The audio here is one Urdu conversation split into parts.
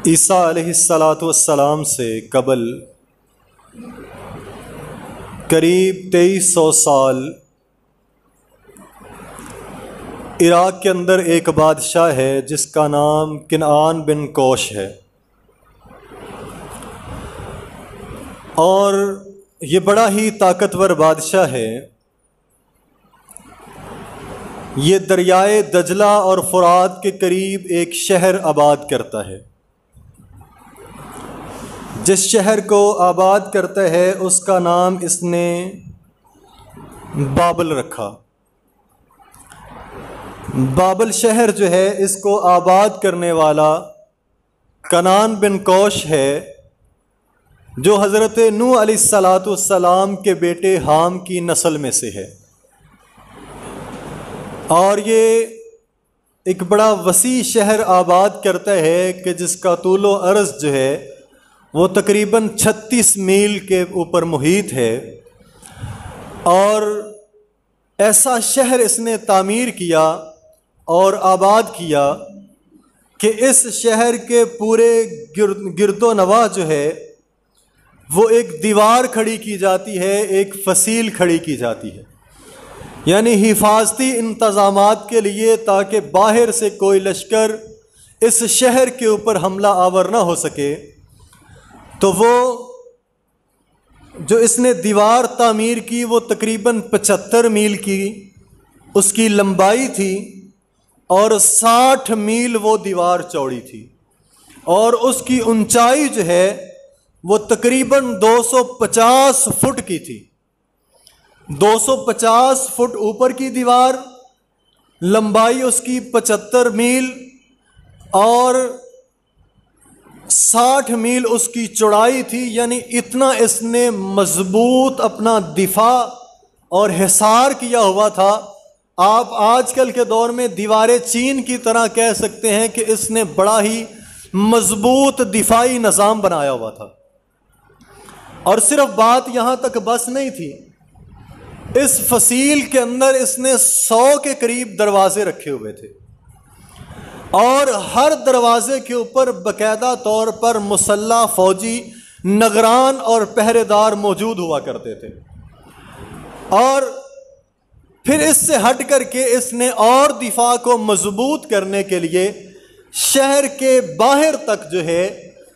عیسیٰ علیہ السلام سے قبل قریب 2300 سال عراق کے اندر ایک بادشاہ ہے جس کا نام کنعان بن کوش ہے، اور یہ بڑا ہی طاقتور بادشاہ ہے۔ یہ دریائے دجلہ اور فرات کے قریب ایک شہر آباد کرتا ہے۔ جس شہر کو آباد کرتا ہے اس کا نام اس نے بابل رکھا۔ بابل شہر جو ہے اس کو آباد کرنے والا کنعان بن کوش ہے، جو حضرت نوح علیہ السلام کے بیٹے حام کی نسل میں سے ہے، اور یہ ایک بڑا وسیع شہر آباد کرتا ہے کہ جس کا طول و عرض جو ہے وہ تقریباً 36 میل کے اوپر محیط ہے، اور ایسا شہر اس نے تعمیر کیا اور آباد کیا کہ اس شہر کے پورے گرد و نواح جو ہے وہ ایک دیوار کھڑی کی جاتی ہے، ایک فصیل کھڑی کی جاتی ہے، یعنی حفاظتی انتظامات کے لیے، تاکہ باہر سے کوئی لشکر اس شہر کے اوپر حملہ آور نہ ہو سکے۔ تو وہ جو اس نے دیوار تعمیر کی وہ تقریباً 75 میل کی اس کی لمبائی تھی، اور 60 میل وہ دیوار چوڑی تھی، اور اس کی اونچائی جو ہے وہ تقریباً 250 فٹ کی تھی۔ 250 فٹ اوپر کی دیوار، لمبائی اس کی 75 میل اور 60 میل اس کی چوڑائی تھی، یعنی اتنا اس نے مضبوط اپنا دفاع اور حصار کیا ہوا تھا۔ آپ آج کل کے دور میں دیواریں چین کی طرح کہہ سکتے ہیں کہ اس نے بڑا ہی مضبوط دفاعی نظام بنایا ہوا تھا۔ اور صرف بات یہاں تک بس نہیں تھی، اس فصیل کے اندر اس نے 100 کے قریب دروازے رکھے ہوئے تھے، اور ہر دروازے کے اوپر باقاعدہ طور پر مسلح فوجی نگران اور پہرے دار موجود ہوا کرتے تھے۔ اور پھر اس سے ہٹ کر کے اس نے اور دفاع کو مضبوط کرنے کے لیے شہر کے باہر تک جو ہے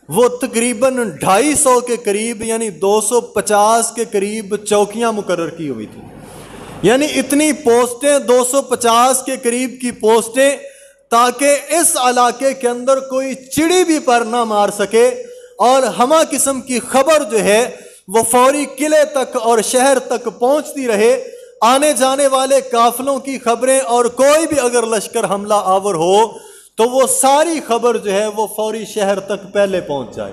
وہ تقریباً 250 کے قریب، یعنی 250 کے قریب چوکیاں مقرر کی ہوئی تھی، یعنی اتنی پوسٹیں، 250 کے قریب کی پوسٹیں، تاکہ اس علاقے کے اندر کوئی چڑی بھی پر نہ مار سکے، اور ہمہ قسم کی خبر جو ہے وہ فوری قلعے تک اور شہر تک پہنچتی رہے، آنے جانے والے قافلوں کی خبریں، اور کوئی بھی اگر لشکر حملہ آور ہو تو وہ ساری خبر جو ہے وہ فوری شہر تک پہلے پہنچ جائے۔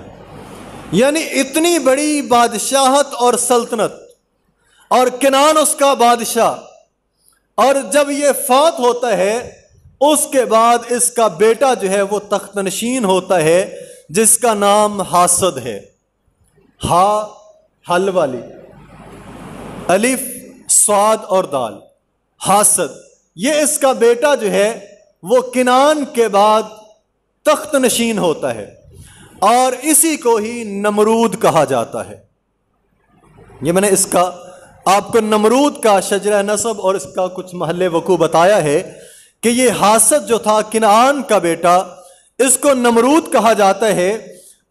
یعنی اتنی بڑی بادشاہت اور سلطنت، اور کنعان اس کا بادشاہ، اور جب یہ فوت ہوتا ہے اس کے بعد اس کا بیٹا جو ہے وہ تخت نشین ہوتا ہے، جس کا نام حاسد ہے۔ ہا حل والی، الف صاد اور دال، حاسد، یہ اس کا بیٹا جو ہے وہ کنعان کے بعد تخت نشین ہوتا ہے، اور اسی کو ہی نمرود کہا جاتا ہے۔ یہ میں نے اس کا آپ کو نمرود کا شجرہ نسب اور اس کا کچھ محل وقوع بتایا ہے کہ یہ حاسد جو تھا کنعان کا بیٹا، اس کو نمرود کہا جاتا ہے۔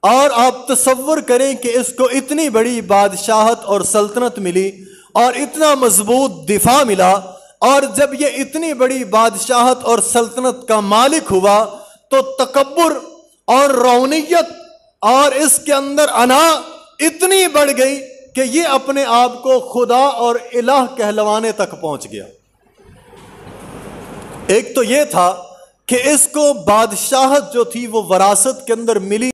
اور آپ تصور کریں کہ اس کو اتنی بڑی بادشاہت اور سلطنت ملی، اور اتنا مضبوط دفاع ملا، اور جب یہ اتنی بڑی بادشاہت اور سلطنت کا مالک ہوا تو تکبر اور رونیت اور اس کے اندر انا اتنی بڑھ گئی کہ یہ اپنے آپ کو خدا اور الہ کہلوانے تک پہنچ گیا۔ ایک تو یہ تھا کہ اس کو بادشاہت جو تھی وہ وراثت کے اندر ملی،